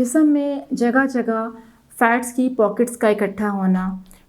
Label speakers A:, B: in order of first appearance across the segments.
A: जिस्म में जगह जगह फ़ैट्स की पॉकेट्स का इकट्ठा होना,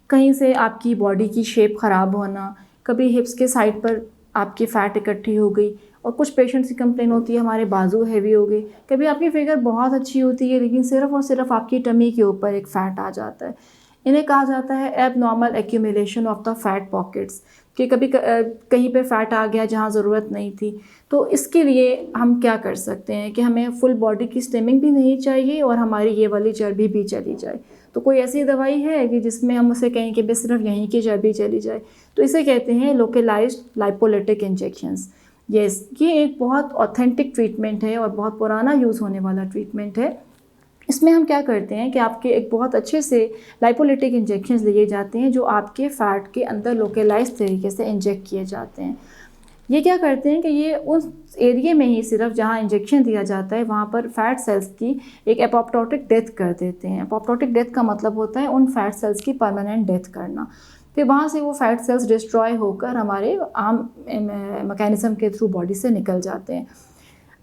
A: कहीं से आपकी बॉडी की शेप ख़राब होना, कभी हिप्स के साइड पर आपकी फ़ैट इकट्ठी हो गई। और कुछ पेशेंट्स की कंप्लेन होती है हमारे बाजू हैवी हो गए। कभी आपकी फिगर बहुत अच्छी होती है लेकिन सिर्फ़ और सिर्फ आपकी टमी के ऊपर एक फ़ैट आ जाता है। इन्हें कहा जाता है abnormal accumulation of the fat pockets, कि कभी कहीं पे फ़ैट आ गया जहाँ ज़रूरत नहीं थी। तो इसके लिए हम क्या कर सकते हैं कि हमें फुल बॉडी की स्लिमिंग भी नहीं चाहिए और हमारी ये वाली चर्बी भी चली जाए। तो कोई ऐसी दवाई है कि जिसमें हम उसे कहें कि बस सिर्फ यहीं की चर्बी चली जाए? तो इसे कहते हैं लोकलाइज्ड लाइपोलिटिक इंजेक्शंस। यस, ये एक बहुत ऑथेंटिक ट्रीटमेंट है और बहुत पुराना यूज़ होने वाला ट्रीटमेंट है। इसमें हम क्या करते हैं कि आपके एक बहुत अच्छे से लाइपोलिटिक इंजेक्शंस लिए जाते हैं जो आपके फ़ैट के अंदर लोकलाइज्ड तरीके से इंजेक्ट किए जाते हैं। ये क्या करते हैं कि ये उस एरिया में ही सिर्फ जहाँ इंजेक्शन दिया जाता है वहाँ पर फैट सेल्स की एक एपोप्टोटिक डेथ कर देते हैं। एपोप्टोटिक डेथ का मतलब होता है उन फैट सेल्स की परमानेंट डेथ करना। फिर वहाँ से वो फैट सेल्स डिस्ट्रॉय होकर हमारे आम मैकेनिज़्म के थ्रू बॉडी से निकल जाते हैं।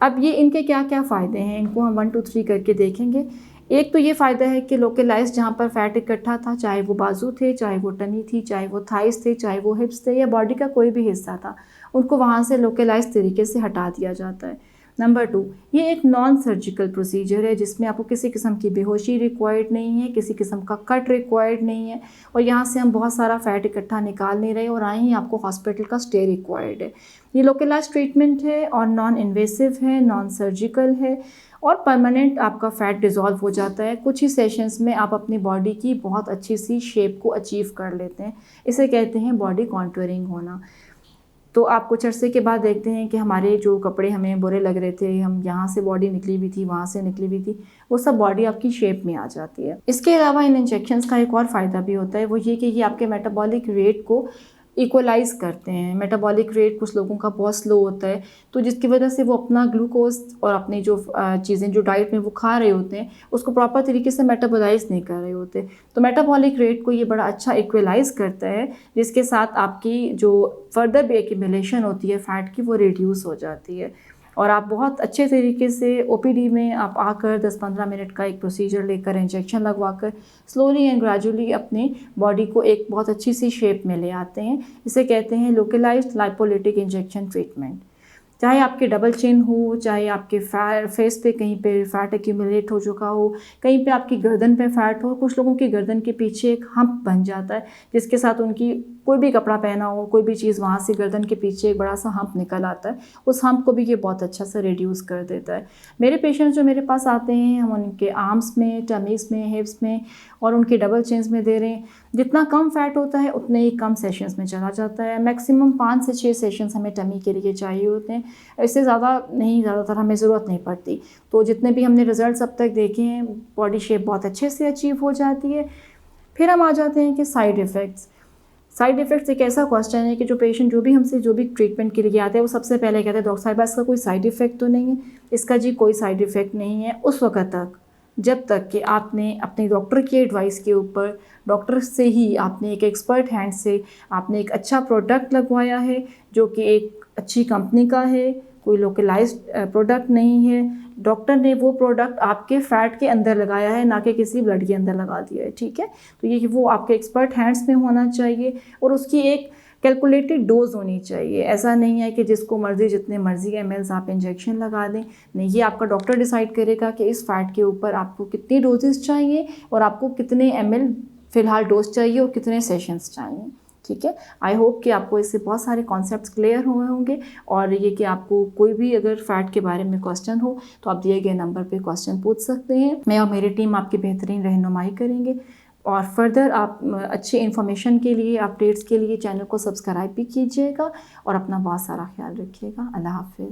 A: अब ये इनके क्या क्या फ़ायदे हैं, इनको हम 1 2 3 करके देखेंगे। एक तो ये फ़ायदा है कि लोकलाइज़ जहाँ पर फ़ैट इकट्ठा था, चाहे वो बाजू थे, चाहे वो टमी थी, चाहे वो थाइस थे, चाहे वो हिप्स थे या बॉडी का कोई भी हिस्सा था, उनको वहाँ से लोकलाइज़ तरीके से हटा दिया जाता है। नंबर 2, ये एक नॉन सर्जिकल प्रोसीजर है जिसमें आपको किसी किस्म की बेहोशी रिक्वायर्ड नहीं है, किसी किस्म का कट रिक्वायर्ड नहीं है और यहाँ से हम बहुत सारा फ़ैट इकट्ठा निकाल नहीं रहे और आए ही आपको हॉस्पिटल का स्टे रिक्वायर्ड है। ये लोकलाइज्ड ट्रीटमेंट है और नॉन इन्वेसिव है, नॉन सर्जिकल है और परमानेंट आपका फ़ैट डिज़ोल्व हो जाता है। कुछ ही सेशंस में आप अपनी बॉडी की बहुत अच्छी सी शेप को अचीव कर लेते हैं। इसे कहते हैं बॉडी कॉन्टूरिंग होना। तो आप कुछ अरसे के बाद देखते हैं कि हमारे जो कपड़े हमें बुरे लग रहे थे, हम यहाँ से बॉडी निकली हुई थी, वहाँ से निकली हुई थी, वो सब बॉडी आपकी शेप में आ जाती है। इसके अलावा इन इंजेक्शंस का एक और फ़ायदा भी होता है, वो ये कि ये आपके मेटाबॉलिक रेट को इक्वलाइज़ करते हैं। मेटाबॉलिक रेट कुछ लोगों का बहुत स्लो होता है, तो जिसकी वजह से वो अपना ग्लूकोज़ और अपनी जो चीज़ें जो डाइट में वो खा रहे होते हैं, उसको प्रॉपर तरीके से मेटाबोलाइज़ नहीं कर रहे होते। तो मेटाबॉलिक रेट को ये बड़ा अच्छा इक्वलाइज़ करता है, जिसके साथ आपकी जो फर्दर भी एक्यूमुलेशन होती है फ़ैट की, वो रिड्यूस हो जाती है और आप बहुत अच्छे तरीके से ओपीडी में आप आकर 10-15 मिनट का एक प्रोसीजर लेकर इंजेक्शन लगवाकर स्लोली एंड ग्रेजुअली अपनी बॉडी को एक बहुत अच्छी सी शेप में ले आते हैं। इसे कहते हैं लोकलाइज्ड लाइपोलिटिक इंजेक्शन ट्रीटमेंट। चाहे आपके डबल चिन हो, चाहे आपके फेस पे कहीं पे फ़ैट एक्यूमुलेट हो चुका हो, कहीं पे आपकी गर्दन पे फ़ैट हो, कुछ लोगों की गर्दन के पीछे एक हम्प बन जाता है जिसके साथ उनकी कोई भी कपड़ा पहना हो, कोई भी चीज़, वहाँ से गर्दन के पीछे एक बड़ा सा हम्प निकल आता है। उस हम्प को भी ये बहुत अच्छा सा रिड्यूस कर देता है। मेरे पेशेंट्स जो मेरे पास आते हैं, हम उनके आर्म्स में, टमीज़ में, हिप्स में और उनके डबल चिन्स में दे रहे हैं। जितना कम फ़ैट होता है उतने ही कम सेशंस में चला जाता है। मैक्सिमम 5 से 6 सेशंस हमें टमी के लिए चाहिए होते हैं, इससे ज़्यादा नहीं, ज़्यादातर हमें ज़रूरत नहीं पड़ती। तो जितने भी हमने रिज़ल्ट्स अब तक देखे हैं, बॉडी शेप बहुत अच्छे से अचीव हो जाती है। फिर हम आ जाते हैं कि साइड इफ़ेक्ट्स। साइड इफ़ेक्ट्स एक ऐसा क्वेश्चन है कि जो पेशेंट जो भी हमसे जो भी ट्रीटमेंट के लिए आते हैं, वो सबसे पहले कहते हैं डॉक्टर साहिबा इसका कोई साइड इफ़ेक्ट तो नहीं है? इसका जी कोई साइड इफ़ेक्ट नहीं है उस वक़्त तक जब तक कि आपने अपने डॉक्टर की एडवाइस के ऊपर, डॉक्टर से ही आपने एक एक्सपर्ट हैंड से आपने एक अच्छा प्रोडक्ट लगवाया है जो कि एक अच्छी कंपनी का है, कोई लोकलाइज्ड प्रोडक्ट नहीं है। डॉक्टर ने वो प्रोडक्ट आपके फ़ैट के अंदर लगाया है, ना कि किसी ब्लड के अंदर लगा दिया है, ठीक है? तो ये वो आपके एक्सपर्ट हैंड्स में होना चाहिए और उसकी एक कैलकुलेटेड डोज़ होनी चाहिए। ऐसा नहीं है कि जिसको मर्ज़ी जितने मर्ज़ी एमएल्स आप इंजेक्शन लगा दें। नहीं, ये आपका डॉक्टर डिसाइड करेगा कि इस फ़ैट के ऊपर आपको कितनी डोजेज़ चाहिए और आपको कितने एमएल फ़िलहाल डोज़ चाहिए और कितने सेशंस चाहिए, ठीक है? आई होप कि आपको इससे बहुत सारे कॉन्सेप्ट्स क्लियर हुए होंगे और ये कि आपको कोई भी अगर फ़ैट के बारे में क्वेश्चन हो तो आप दिए गए नंबर पे क्वेश्चन पूछ सकते हैं। मैं और मेरी टीम आपकी बेहतरीन रहनुमाई करेंगे और फर्दर आप अच्छी इन्फॉर्मेशन के लिए, अपडेट्स के लिए चैनल को सब्सक्राइब भी कीजिएगा और अपना बहुत सारा ख्याल रखिएगा। अल्लाह हाफ़िज़।